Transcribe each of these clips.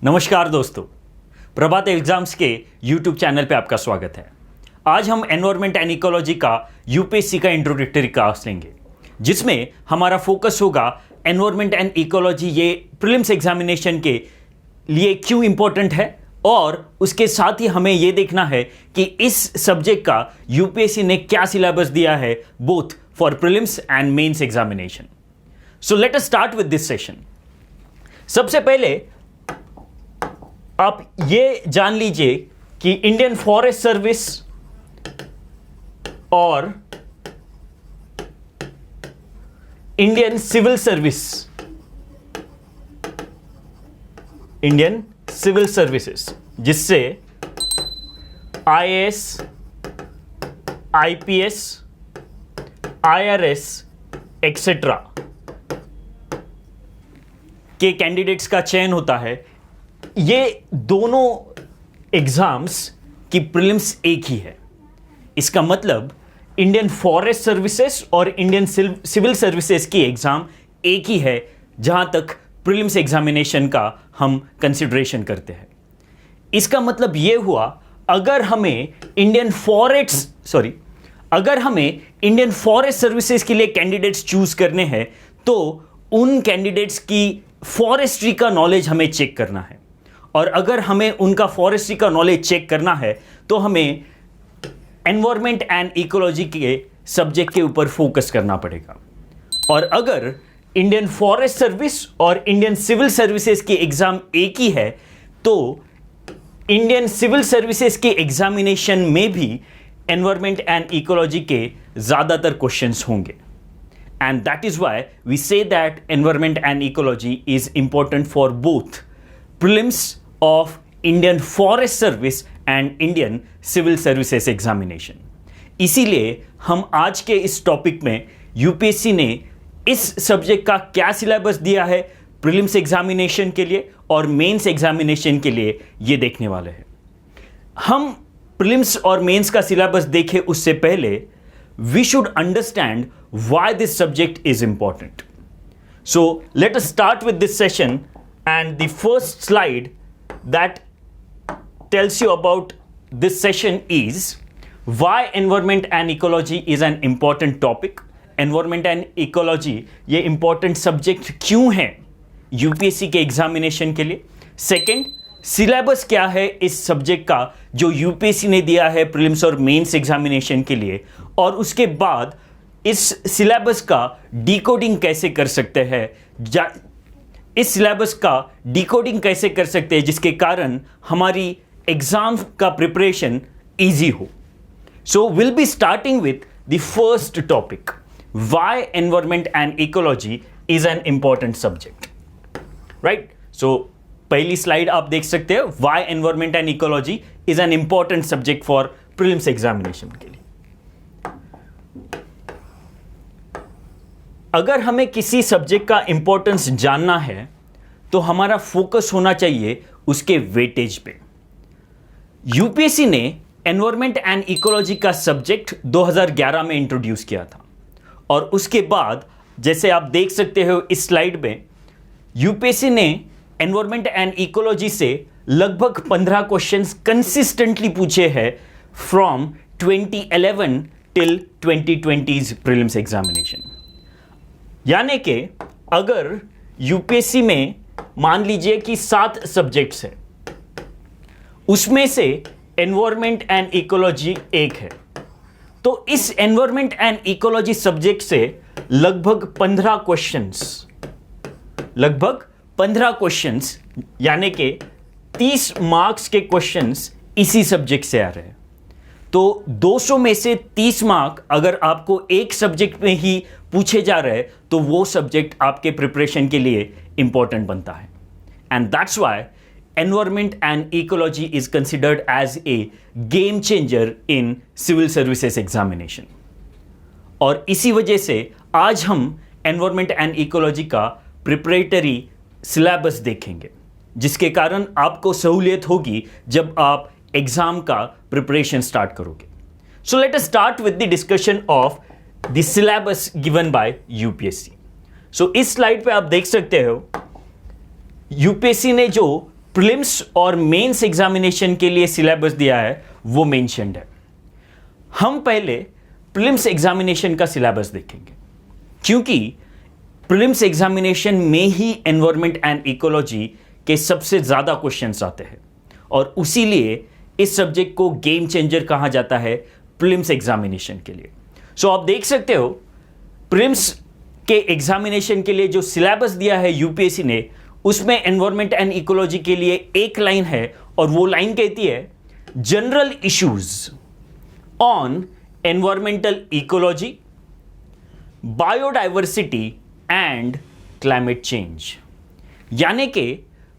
नमस्कार दोस्तों, प्रभात एग्जाम्स के YouTube चैनल पे आपका स्वागत है। आज हम एनवायरमेंट एंड इकोलॉजी का यूपीएससी का इंट्रोडक्टरी क्लास लेंगे, जिसमें हमारा फोकस होगा एनवायरमेंट एंड इकोलॉजी ये प्रीलिम्स एग्जामिनेशन के लिए क्यों इंपॉर्टेंट है, और उसके साथ ही हमें ये देखना है कि इस सब्जेक्ट का यूपीएससी ने क्या सिलेबस दिया है both for prelims and mains examination. So let us start with this session. सबसे पहले आप ये जान लीजिए कि इंडियन फॉरेस्ट सर्विस और इंडियन सिविल सर्विसेज, जिससे आईएएस, आईपीएस, आईआरएस एक्सेट्रा के कैंडिडेट्स का चयन होता है। ये दोनों एग्जाम्स की प्रीलिम्स एक ही है। इसका मतलब इंडियन फॉरेस्ट सर्विसेज और इंडियन सिविल सर्विसेज की एग्जाम एक ही है, जहां तक प्रीलिम्स एग्जामिनेशन का हम कंसिडरेशन करते हैं। इसका मतलब यह हुआ, अगर हमें इंडियन फॉरेस्ट सर्विसेज के लिए कैंडिडेट्स चूज करने हैं, तो उन कैंडिडेट्स की फॉरेस्ट्री का नॉलेज हमें चेक करना है। और अगर हमें उनका फॉरेस्ट्री का नॉलेज चेक करना है, तो हमें एनवायरमेंट एंड इकोलॉजी के सब्जेक्ट के ऊपर फोकस करना पड़ेगा। और अगर इंडियन फॉरेस्ट सर्विस और इंडियन सिविल सर्विसेज की एग्जाम एक ही है, तो इंडियन सिविल सर्विसेज के एग्जामिनेशन में भी एनवायरमेंट एंड इकोलॉजी के ज्यादातर क्वेश्चंस होंगे। And that is why we say that environment and ecology is important for both prelims of Indian Forest Service and Indian Civil Services Examination। इसीलिए हम आज के इस टॉपिक में यूपीएससी ने इस सब्जेक्ट का क्या सिलेबस दिया है प्रीलिम्स एग्जामिनेशन के लिए और मेंस एग्जामिनेशन के लिए, ये देखने वाले हैं। हम प्रीलिम्स और मेंस का सिलेबस देखें उससे पहले we should understand why this subject is important. So let us start with this session. And the first slide that tells you about this session is why environment and ecology is an important topic। Environment and ecology ये important subject क्यों है UPSC के examination के लिए। Second, syllabus क्या है इस subject का जो यूपीएससी ने दिया है प्रीलिम्स और मेंस एग्जामिनेशन के लिए, और उसके बाद इस सिलेबस का डिकोडिंग कैसे कर सकते हैं, इस सिलेबस का डिकोडिंग कैसे कर सकते हैं जिसके कारण हमारी एग्जाम का प्रिपरेशन इजी हो। So will be starting with the first topic, why environment and ecology is an important subject, right. So पहली स्लाइड आप देख सकते हो, why environment and ecology is an important subject for prelims examination के लिए। अगर हमें किसी सब्जेक्ट का इंपॉर्टेंस जानना है, तो हमारा फोकस होना चाहिए उसके वेटेज पे। यूपीएससी ने एनवायरमेंट एंड इकोलॉजी का सब्जेक्ट 2011 में इंट्रोड्यूस किया था, और उसके बाद जैसे आप देख सकते हो इस स्लाइड में, यूपीएससी ने एनवायरमेंट एंड इकोलॉजी से लगभग 15 क्वेश्चंस कंसिस्टेंटली पूछे हैं फ्रॉम 2011 टिल 2020 प्रीलिम्स एग्जामिनेशन। यानी कि अगर यूपीएससी में मान लीजिए कि 7 सब्जेक्ट्स हैं, उसमें से एनवायरमेंट एंड इकोलॉजी एक है, तो इस एनवायरमेंट एंड इकोलॉजी सब्जेक्ट से लगभग 15 क्वेश्चंस यानी कि 30 मार्क्स के क्वेश्चंस इसी सब्जेक्ट से आ रहे हैं। तो 200 में से 30 मार्क अगर आपको एक सब्जेक्ट में ही पूछे जा रहे हैं, तो वो सब्जेक्ट आपके प्रिपरेशन के लिए इंपॉर्टेंट बनता है। And that's why environment and ecology is considered as a game changer in civil services examination. और इसी वजह से आज हम एनवायरमेंट एंड इकोलॉजी का प्रिपरेटरी सिलेबस देखेंगे, जिसके कारण आपको सहूलियत होगी जब आप एग्जाम का प्रिपरेशन स्टार्ट करोगे। So let us start with the discussion of the syllabus given by UPSC. So इस स्लाइड पे आप देख सकते हो यूपीएससी ने जो प्रीलिम्स और मेंस एग्जामिनेशन के लिए सिलेबस दिया है वो मेंशन्ड है। हम पहले प्रीलिम्स एग्जामिनेशन का सिलेबस देखेंगे, क्योंकि प्रीलिम्स एग्जामिनेशन में ही एनवायरमेंट एंड इकोलॉजी के सबसे ज्यादा क्वेश्चंस आते हैं और उसीलिए इस सब्जेक्ट को गेम चेंजर कहा जाता है प्रीलिम्स एग्जामिनेशन के लिए। सो आप देख सकते हो प्रीलिम्स के एग्जामिनेशन के लिए जो सिलेबस दिया है यूपीएससी ने, उसमें एनवायरमेंट एंड इकोलॉजी के लिए एक लाइन है और वो लाइन कहती है general issues on environmental ecology, biodiversity and climate change. यानी कि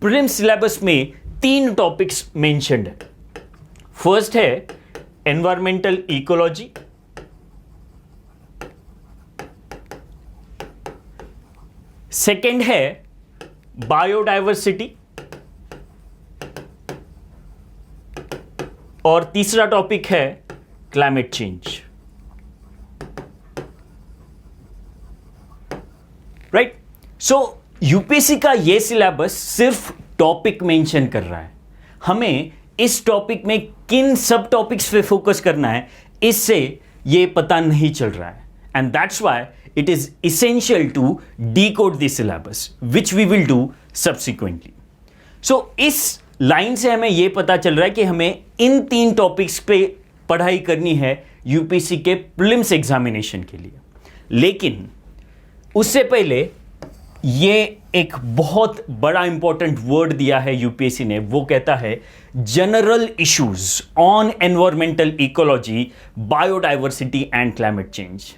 प्रीलिम्स सिलेबस में 3 टॉपिक्स मेंशन्ड है। फर्स्ट है एनवायरमेंटल इकोलॉजी, सेकेंड है बायोडाइवर्सिटी और तीसरा टॉपिक है क्लाइमेट चेंज। राइट? सो यूपीएससी का यह सिलेबस सिर्फ टॉपिक मेंशन कर रहा है। हमें इस टॉपिक में किन सब टॉपिक्स पे फोकस करना है इससे यह पता नहीं चल रहा है, and that's why it is essential to decode the syllabus which we will do subsequently. So इस लाइन से हमें यह पता चल रहा है कि हमें इन 3 टॉपिक्स पे पढ़ाई करनी है यूपीएससी के प्रीलिम्स एग्जामिनेशन के लिए। लेकिन उससे पहले ये एक बहुत बड़ा इंपॉर्टेंट वर्ड दिया है यूपीएससी ने, वो कहता है general issues on environmental ecology, biodiversity and climate change.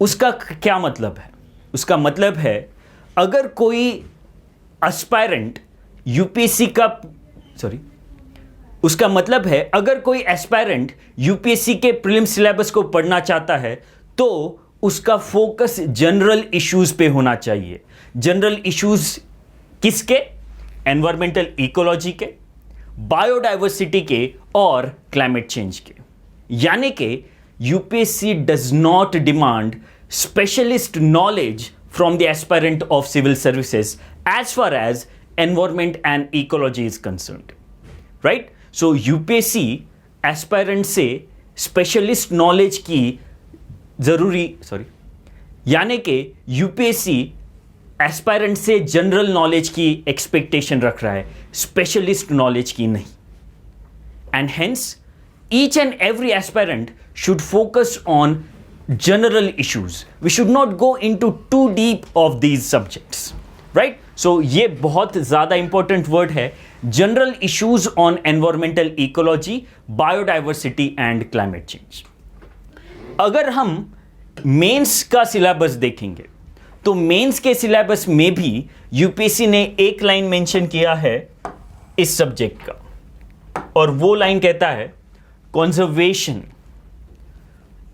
उसका क्या मतलब है? उसका मतलब है अगर कोई एस्पायरेंट यूपीएससी का उसका मतलब है अगर कोई एस्पायरेंट यूपीएससी के प्रीलिम्स सिलेबस को पढ़ना चाहता है तो उसका फोकस जनरल इश्यूज पे होना चाहिए। जनरल इश्यूज किसके? एनवायरमेंटल इकोलॉजी के, बायोडाइवर्सिटी के और क्लाइमेट चेंज के। यानी कि UPSC does not demand specialist knowledge from the aspirant of civil services as far as environment and ecology is concerned, right? So UPSC aspirant से specialist knowledge की यानी कि UPSC aspirant से general knowledge की expectation रख रहा है, specialist knowledge की नहीं। And hence each and every aspirant should focus on general issues. We should not go into too deep of these subjects, right? So ये बहुत ज़्यादा important word है, general issues on environmental ecology, biodiversity and climate change. अगर हम mains का syllabus देखेंगे तो mains के सिलेबस में भी यूपीएससी ने एक लाइन मेंशन किया है इस सब्जेक्ट का, और वो लाइन कहता है conservation,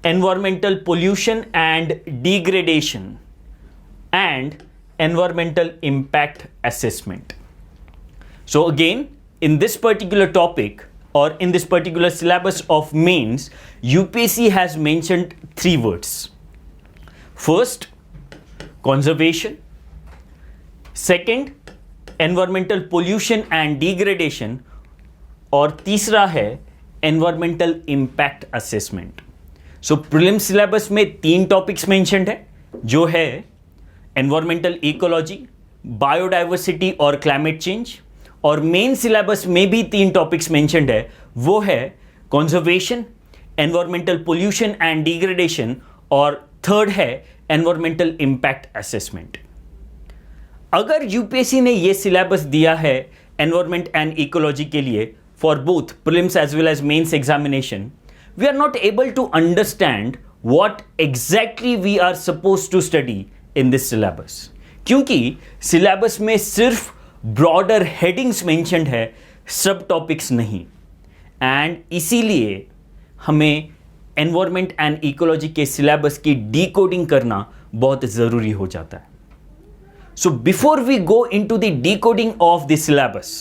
environmental pollution and degradation and environmental impact assessment. So again, in this particular topic or in this particular syllabus of mains, UPSC has mentioned 3 words. First, conservation. Second, environmental pollution and degradation. और तीसरा है environmental impact assessment. सो prelim syllabus में 3 topics mentioned है, जो है environmental ecology, biodiversity और climate change. और main syllabus में भी 3 टॉपिक्स मेंशन्ड है, वो है conservation, environmental pollution and degradation और थर्ड है एनवायरमेंटल इंपैक्ट असेसमेंट। अगर यूपीएससी ने यह सिलेबस दिया है एनवायरमेंट एंड इकोलॉजी के लिए for both prelims as well as mains examination, we are not able to understand what exactly we are supposed to study in this syllabus, क्योंकि syllabus में सिर्फ broader headings mentioned है, सब topics नहीं, and इसीलिए हमें environment and ecology के syllabus की decoding करना बहुत ज़रूरी हो जाता है। So before we go into the decoding of the syllabus,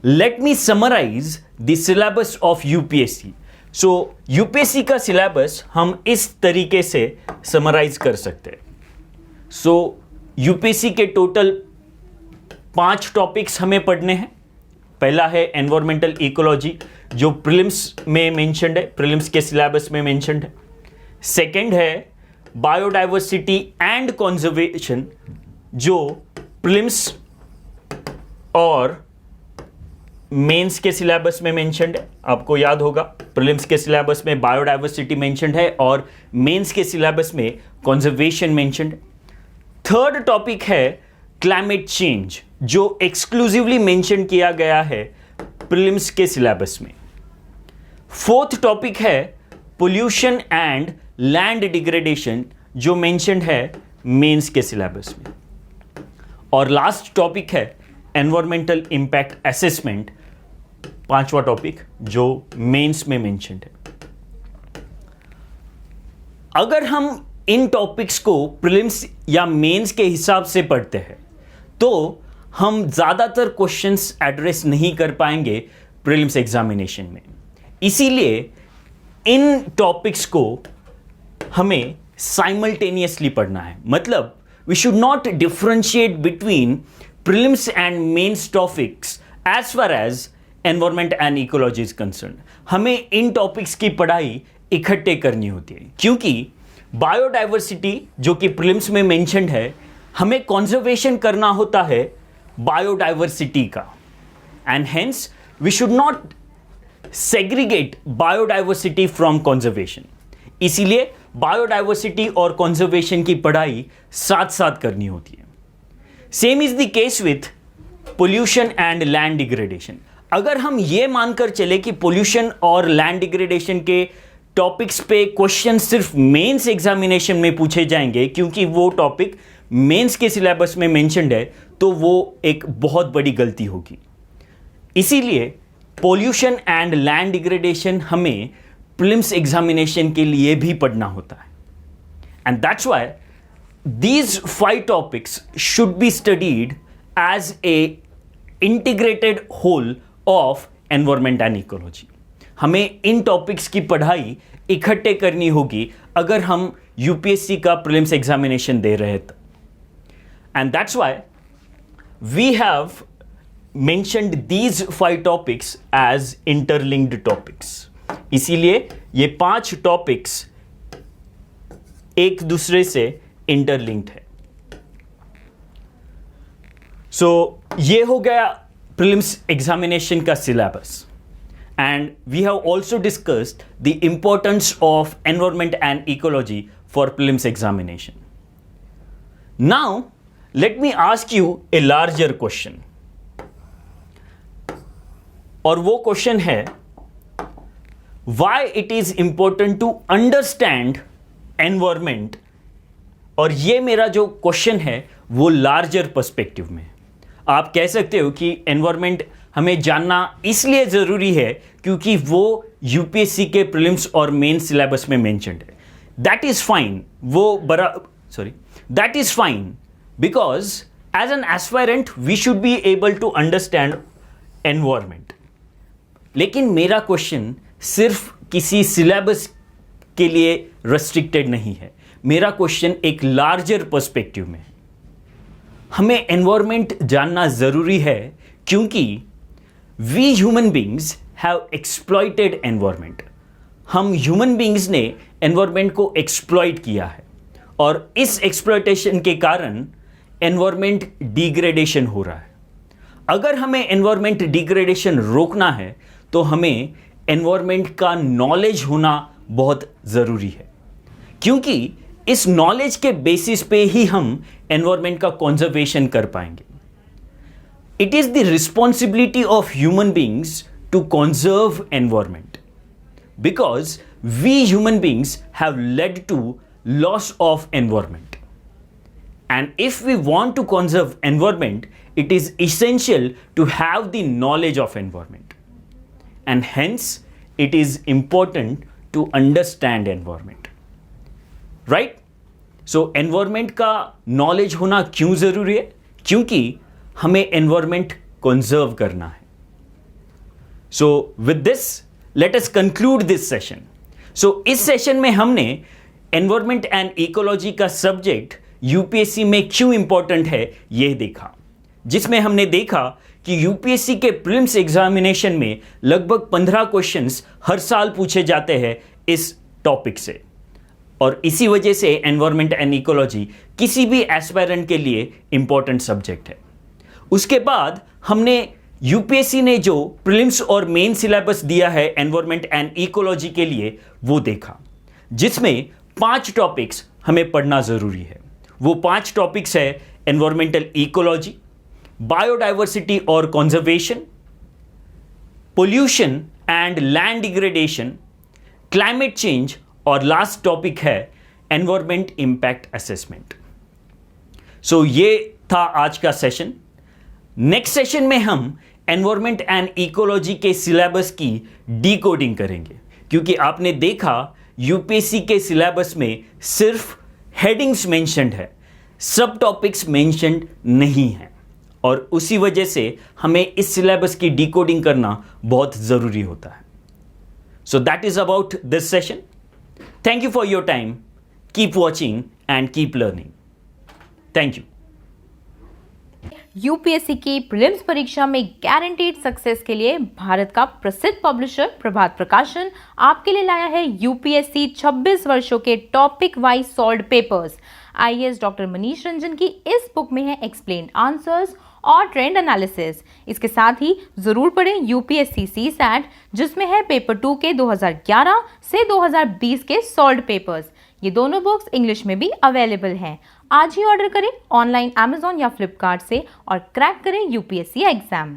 let me summarize the syllabus of UPSC. So UPSC का syllabus हम इस तरीके से summarize कर सकते हैं। So UPSC के total 5 टॉपिक्स हमें पढ़ने हैं। पहला है एनवायरमेंटल इकोलॉजी, जो प्रीलिम्स में मेंशन्ड है, प्रीलिम्स के सिलेबस में मेंशन्ड है। सेकंड है बायोडाइवर्सिटी एंड कंजर्वेशन, जो प्रीलिम्स और मेंस के सिलेबस में मेंशन्ड है। आपको याद होगा प्रीलिम्स के सिलेबस में बायोडाइवर्सिटी मेंशन्ड है और मेंस के सिलेबस में कंजर्वेशन मेंशन्ड है। थर्ड टॉपिक है क्लाइमेट चेंज, जो एक्सक्लूसिवली मेंशन किया गया है प्रीलिम्स के सिलेबस में। फोर्थ टॉपिक है पोल्यूशन एंड लैंड डिग्रेडेशन, जो मेंशन्ड है मेंस के सिलेबस में। और लास्ट टॉपिक है एनवायरमेंटल इंपैक्ट असेसमेंट, 5वां टॉपिक, जो मेंस में मेंशन्ड है। अगर हम इन टॉपिक्स को प्रीलिम्स या मेंस के हिसाब से पढ़ते हैं तो हम ज्यादातर क्वेश्चंस एड्रेस नहीं कर पाएंगे प्रीलिम्स एग्जामिनेशन में। इसीलिए इन टॉपिक्स को हमें साइमल्टेनियसली पढ़ना है। मतलब we should not differentiate between prelims and mains topics as far as environment and ecology is concern. हमें इन टॉपिक्स की पढ़ाई इकट्ठे करनी होती है, क्योंकि बायोडाइवर्सिटी जो कि प्रीलिम्स में मेंशन्ड है, हमें कंजर्वेशन करना होता है बायोडाइवर्सिटी का, and hence we should not segregate biodiversity from conservation. इसीलिए बायोडाइवर्सिटी और कंजर्वेशन की पढ़ाई साथ साथ करनी होती है। Same is the case with pollution and land degradation. अगर हम ये मानकर चले कि पोल्यूशन और लैंड डिग्रेडेशन के टॉपिक्स पे क्वेश्चन सिर्फ मेंस एग्जामिनेशन में पूछे जाएंगे, क्योंकि वो टॉपिक मेंस के सिलेबस में मेंशन्ड है, तो वो एक बहुत बड़ी गलती होगी। इसीलिए पोल्यूशन एंड लैंड डिग्रेडेशन हमें प्रीलिम्स एग्जामिनेशन के लिए भी पढ़ना होता है, and that's why these 5 topics should be studied as a integrated whole of environment and ecology. हमें इन टॉपिक्स की पढ़ाई इकट्ठे करनी होगी अगर हम यूपीएससी का प्रीलिम्स एग्जामिनेशन दे रहे थे, and that's why we have mentioned these 5 topics as interlinked topics. इसीलिए ये 5 टॉपिक्स एक दूसरे से इंटरलिंक्ड है। सो ये हो गया प्रीलिम्स एग्जामिनेशन का syllabus, and we have also discussed the importance of environment and ecology for prelims examination. Now let me ask you a larger question, और वो क्वेश्चन है why it is important to understand environment. और ये मेरा जो question है वो larger perspective में। आप कह सकते हो कि एनवायरमेंट हमें जानना इसलिए ज़रूरी है क्योंकि वो यूपीएससी के प्रीलिम्स और मेन सिलेबस में मेंशन्ड है। That is fine, that is fine, because as an aspirant we should be able to understand environment. लेकिन मेरा क्वेश्चन सिर्फ किसी सिलेबस के लिए रेस्ट्रिक्टेड नहीं है। मेरा क्वेश्चन एक लार्जर पर्सपेक्टिव में है। हमें एनवायरमेंट जानना जरूरी है क्योंकि we human beings have exploited environment. हम ह्यूमन बींग्स ने एनवायरमेंट को एक्सप्लॉइट किया है, और इस एक्सप्लॉइटेशन के कारण एनवायरमेंट डिग्रेडेशन हो रहा है। अगर हमें एनवायरमेंट डिग्रेडेशन रोकना है तो हमें एनवायरमेंट का नॉलेज होना बहुत ज़रूरी है, क्योंकि इस नॉलेज के बेसिस पे ही हम एनवायरमेंट का कंजर्वेशन कर पाएंगे। It is the responsibility of human beings to conserve environment, because we human beings have led to loss of environment, and if we want to conserve environment, it is essential to have the knowledge of environment, and hence it is important to understand environment, right? So environment का knowledge होना क्यों ज़रूरी है? क्योंकि हमें environment conserve करना है. So with this, let us conclude this session. So इस session में हमने environment and ecology का subject UPSC में क्यों important है ये देखा. जिसमें हमने देखा कि यूपीएससी के प्रीलिम्स एग्जामिनेशन में लगभग 15 क्वेश्चंस हर साल पूछे जाते हैं इस टॉपिक से, और इसी वजह से एनवायरनमेंट एंड इकोलॉजी किसी भी एस्पायरेंट के लिए इंपॉर्टेंट सब्जेक्ट है। उसके बाद हमने यूपीएससी ने जो प्रीलिम्स और मेन सिलेबस दिया है एनवायरनमेंट एंड इकोलॉजी के लिए वो देखा, जिसमें 5 टॉपिक्स हमें पढ़ना जरूरी है। वो 5 टॉपिक्स है एनवायरमेंटल इकोलॉजी, बायोडाइवर्सिटी और conservation, pollution and land degradation, climate change, और लास्ट टॉपिक है एनवायरमेंट इंपैक्ट असेसमेंट। सो ये था आज का सेशन। नेक्स्ट सेशन में हम एनवायरमेंट एंड इकोलॉजी के सिलेबस की डिकोडिंग करेंगे, क्योंकि आपने देखा यूपीएससी के सिलेबस में सिर्फ हेडिंग्स मेंशन्ड है, सब टॉपिक्स मेंशन्ड नहीं है, और उसी वजह से हमें इस सिलेबस की डिकोडिंग करना बहुत ज़रूरी होता है। So that is about this session. Thank you for your time. Keep watching and keep learning. Thank you. UPSC की प्रीलिम्स परीक्षा में गारंटीड सक्सेस के लिए भारत का प्रसिद्ध पब्लिशर प्रभात प्रकाशन आपके लिए लाया है यूपीएससी 26 वर्षों के topic wise solved papers. IAS doctor Manish Ranjan की इस बुक में है एक्सप्लेन्ड आंसर्स और ट्रेंड एनालिसिस। इसके साथ ही जरूर पढ़ें यूपीएससी सीसैट, जिसमें है पेपर 2 के 2011 से 2020 के सॉल्व्ड पेपर्स। ये दोनों बुक्स इंग्लिश में भी अवेलेबल हैं। आज ही ऑर्डर करें ऑनलाइन अमेजॉन या फ्लिपकार्ट से और क्रैक करें यूपीएससी एग्जाम।